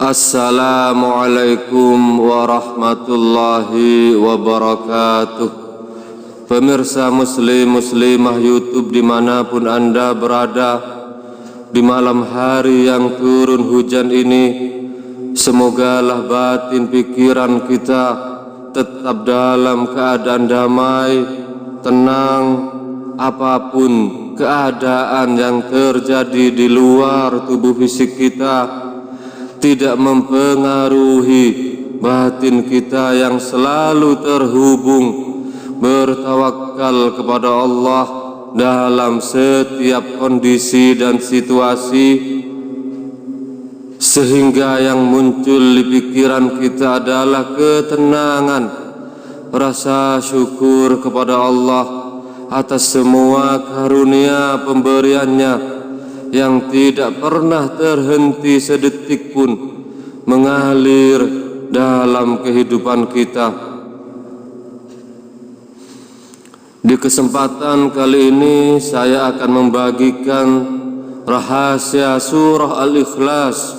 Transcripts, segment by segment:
Assalamualaikum warahmatullahi wabarakatuh. Pemirsa muslim-muslimah YouTube dimanapun Anda berada, di malam hari yang turun hujan ini, semogalah batin pikiran kita tetap dalam keadaan damai, tenang, apapun keadaan yang terjadi di luar tubuh fisik kita tidak mempengaruhi batin kita yang selalu terhubung bertawakal kepada Allah dalam setiap kondisi dan situasi, sehingga yang muncul di pikiran kita adalah ketenangan, rasa syukur kepada Allah atas semua karunia pemberiannya yang tidak pernah terhenti sedetik pun mengalir dalam kehidupan kita. Di kesempatan kali ini saya akan membagikan rahasia surah Al-Ikhlas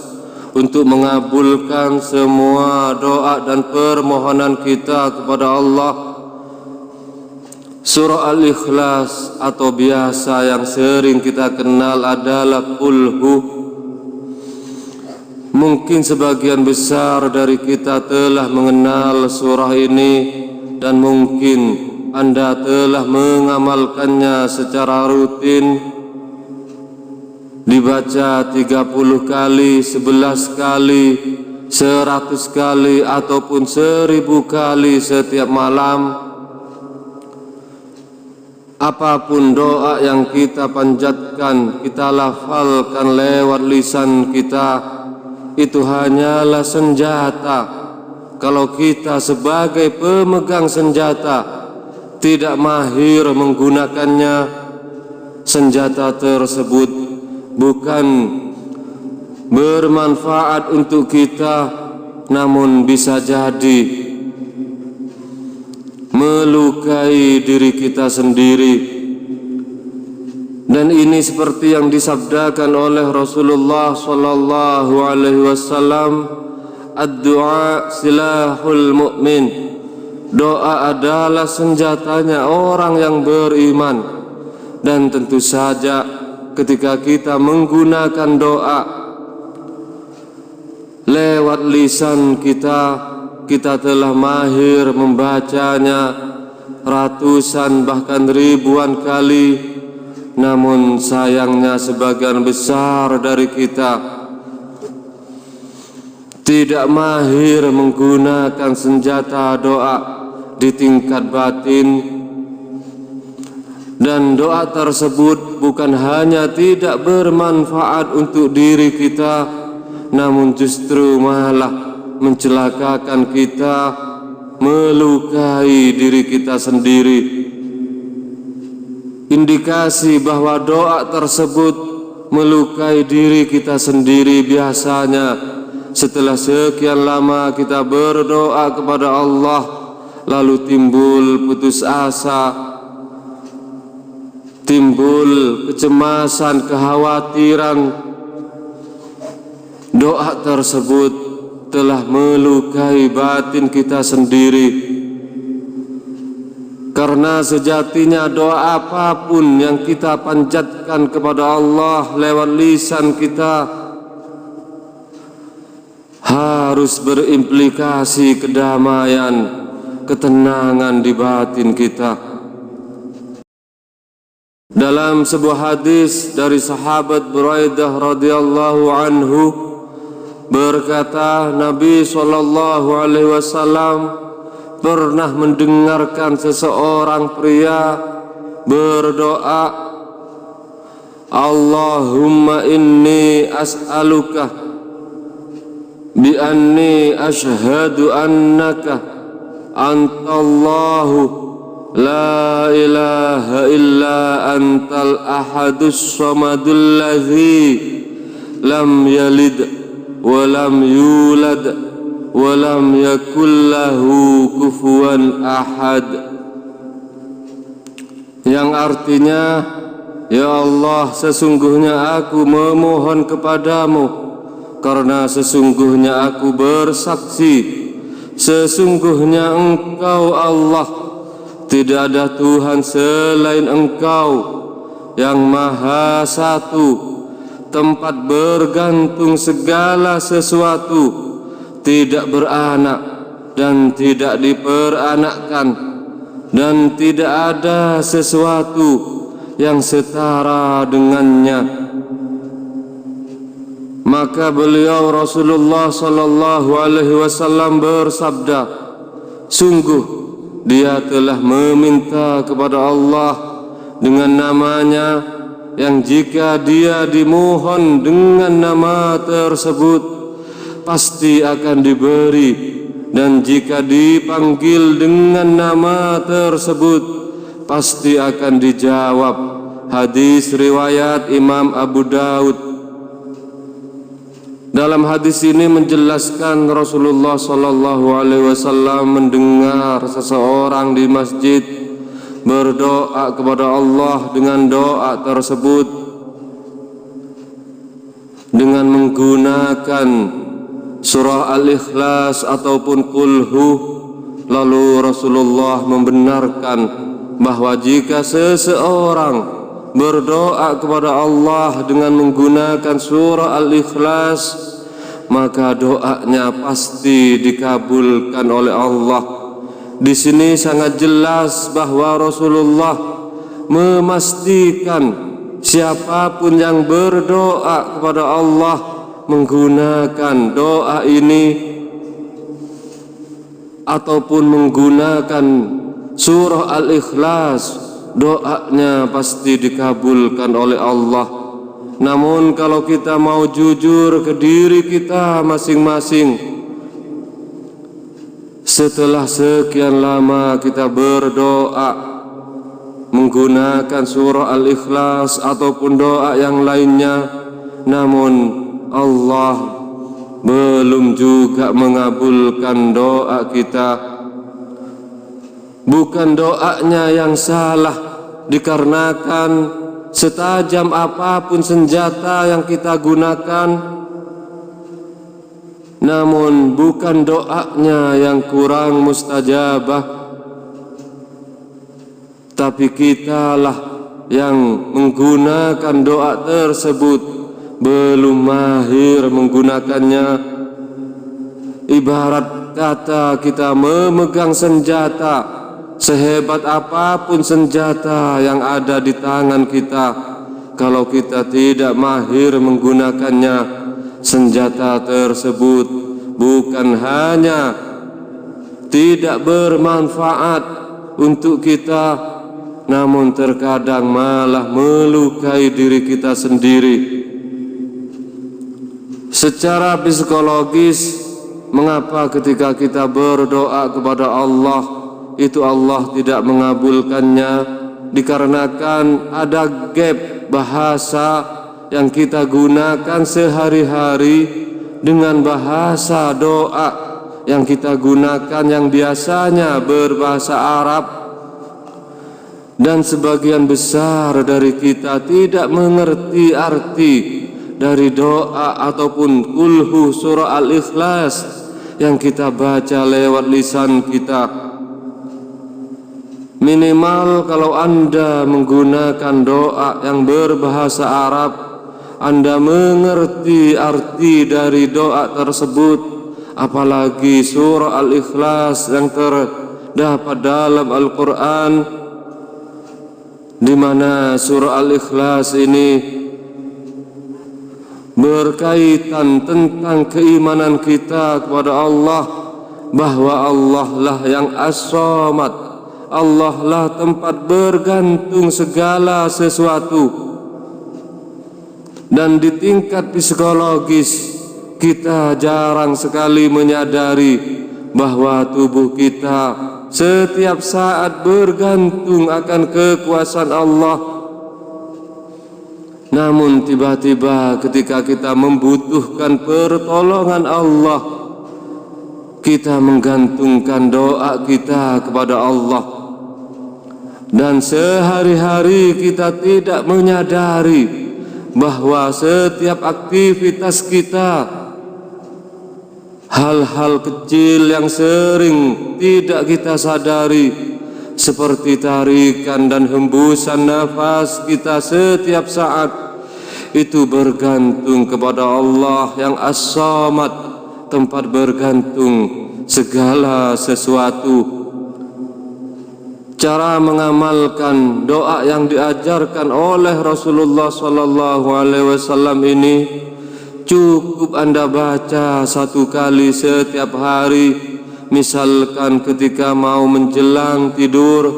untuk mengabulkan semua doa dan permohonan kita kepada Allah. Surah Al-Ikhlas atau biasa yang sering kita kenal adalah Qul Hu. Mungkin sebagian besar dari kita telah mengenal surah ini, dan mungkin Anda telah mengamalkannya secara rutin, dibaca 30 kali, 11 kali, 100 kali, ataupun 1000 kali setiap malam. Apapun doa yang kita panjatkan, kita lafalkan lewat lisan kita, itu hanyalah senjata. Kalau kita sebagai pemegang senjata tidak mahir menggunakannya, senjata tersebut bukan bermanfaat untuk kita, namun bisa jadi melukai diri kita sendiri. Dan ini seperti yang disabdakan oleh Rasulullah sallallahu alaihi wasallam, ad-du'a silahul mu'min. Doa adalah senjatanya orang yang beriman. Dan tentu saja ketika kita menggunakan doa lewat lisan kita, kita telah mahir membacanya ratusan bahkan ribuan kali, namun sayangnya sebagian besar dari kita tidak mahir menggunakan senjata doa di tingkat batin. Dan doa tersebut bukan hanya tidak bermanfaat untuk diri kita, namun justru malah mencelakakan kita, melukai diri kita sendiri. Indikasi bahwa doa tersebut melukai diri kita sendiri biasanya setelah sekian lama kita berdoa kepada Allah, lalu timbul putus asa, timbul kecemasan, kekhawatiran. Doa tersebut telah melukai batin kita sendiri. Karena sejatinya doa apapun yang kita panjatkan kepada Allah lewat lisan kita harus berimplikasi kedamaian, ketenangan di batin kita. Dalam sebuah hadis dari sahabat Buraidah radhiyallahu anhu, berkata Nabi sallallahu alaihi wasallam pernah mendengarkan seseorang pria berdoa, Allahumma inni as'aluka bi anni ashhadu annaka antallahu la ilaha illa antal ahadus samadul ladzi lam yalid walam yulad walam yakullahu kufuwan ahad, yang artinya, ya Allah, sesungguhnya aku memohon kepadamu karena sesungguhnya aku bersaksi, sesungguhnya Engkau Allah, tidak ada Tuhan selain Engkau yang Maha Satu, tempat bergantung segala sesuatu, tidak beranak dan tidak diperanakkan, dan tidak ada sesuatu yang setara dengannya. Maka beliau Rasulullah sallallahu alaihi wasallam bersabda, sungguh dia telah meminta kepada Allah dengan namanya, yang jika dia dimohon dengan nama tersebut pasti akan diberi, dan jika dipanggil dengan nama tersebut pasti akan dijawab. Hadis riwayat Imam Abu Daud. Dalam hadis ini menjelaskan Rasulullah sallallahu alaihi wasallam mendengar seseorang di masjid berdoa kepada Allah dengan doa tersebut dengan menggunakan surah Al-Ikhlas ataupun Qul Hu. Lalu Rasulullah membenarkan bahwa jika seseorang berdoa kepada Allah dengan menggunakan surah Al-Ikhlas, maka doanya pasti dikabulkan oleh Allah. Di sini sangat jelas bahwa Rasulullah memastikan siapapun yang berdoa kepada Allah menggunakan doa ini ataupun menggunakan surah Al-Ikhlas, doanya pasti dikabulkan oleh Allah. Namun kalau kita mau jujur ke diri kita masing-masing, setelah sekian lama kita berdoa menggunakan surah Al-Ikhlas ataupun doa yang lainnya, namun Allah belum juga mengabulkan doa kita. Bukan doanya yang salah, dikarenakan setajam apapun senjata yang kita gunakan, namun bukan doanya yang kurang mustajabah, tapi kitalah yang menggunakan doa tersebut belum mahir menggunakannya. Ibarat kata kita memegang senjata, sehebat apapun senjata yang ada di tangan kita, kalau kita tidak mahir menggunakannya, senjata tersebut bukan hanya tidak bermanfaat untuk kita, namun terkadang malah melukai diri kita sendiri. Secara psikologis, mengapa ketika kita berdoa kepada Allah itu Allah tidak mengabulkannya? Dikarenakan ada gap bahasa yang kita gunakan sehari-hari dengan bahasa doa yang kita gunakan yang biasanya berbahasa Arab, dan sebagian besar dari kita tidak mengerti arti dari doa ataupun Qul Hu surah Al-Ikhlas yang kita baca lewat lisan kita. Minimal kalau Anda menggunakan doa yang berbahasa Arab, Anda mengerti arti dari doa tersebut, apalagi surah Al-Ikhlas yang terdapat dalam Al-Quran, di mana surah Al-Ikhlas ini berkaitan tentang keimanan kita kepada Allah, bahwa Allah lah yang As-Samad, Allah lah tempat bergantung segala sesuatu. Dan di tingkat psikologis, kita jarang sekali menyadari bahwa tubuh kita setiap saat bergantung akan kekuasaan Allah. Namun tiba-tiba ketika kita membutuhkan pertolongan Allah, kita menggantungkan doa kita kepada Allah, dan sehari-hari kita tidak menyadari bahwa setiap aktivitas kita hal-hal kecil yang sering tidak kita sadari, seperti tarikan dan hembusan nafas kita setiap saat, itu bergantung kepada Allah yang As-Samad, tempat bergantung segala sesuatu. Cara mengamalkan doa yang diajarkan oleh Rasulullah SAW ini, cukup Anda baca 1 kali setiap hari. Misalkan ketika mau menjelang tidur,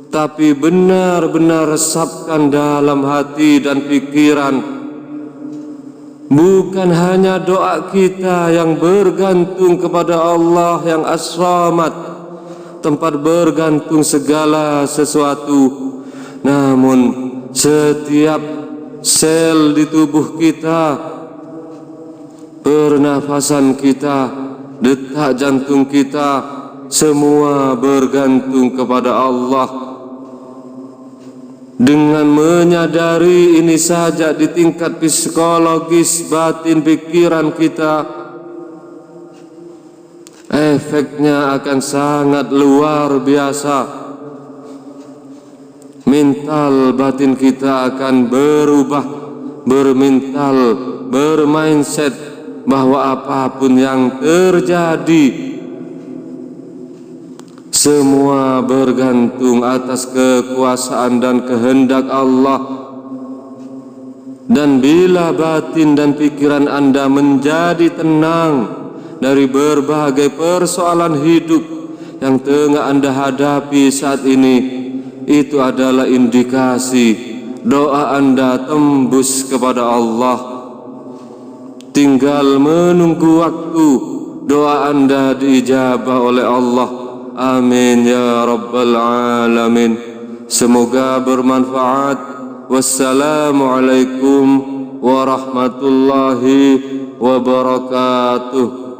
tapi benar-benar resapkan dalam hati dan pikiran. Bukan hanya doa kita yang bergantung kepada Allah yang As-Samad, tempat bergantung segala sesuatu, namun setiap sel di tubuh kita, pernafasan kita, detak jantung kita, semua bergantung kepada Allah. Dengan menyadari ini saja di tingkat psikologis batin pikiran kita, efeknya akan sangat luar biasa. Mental batin kita akan berubah, bermental, bermindset bahwa apapun yang terjadi, semua bergantung atas kekuasaan dan kehendak Allah. Dan bila batin dan pikiran Anda menjadi tenang dari berbagai persoalan hidup yang tengah Anda hadapi saat ini, itu adalah indikasi doa Anda tembus kepada Allah. Tinggal menunggu waktu doa Anda diijabah oleh Allah. Amin ya rabbal alamin. Semoga bermanfaat. Wassalamualaikum warahmatullahi wabarakatuh.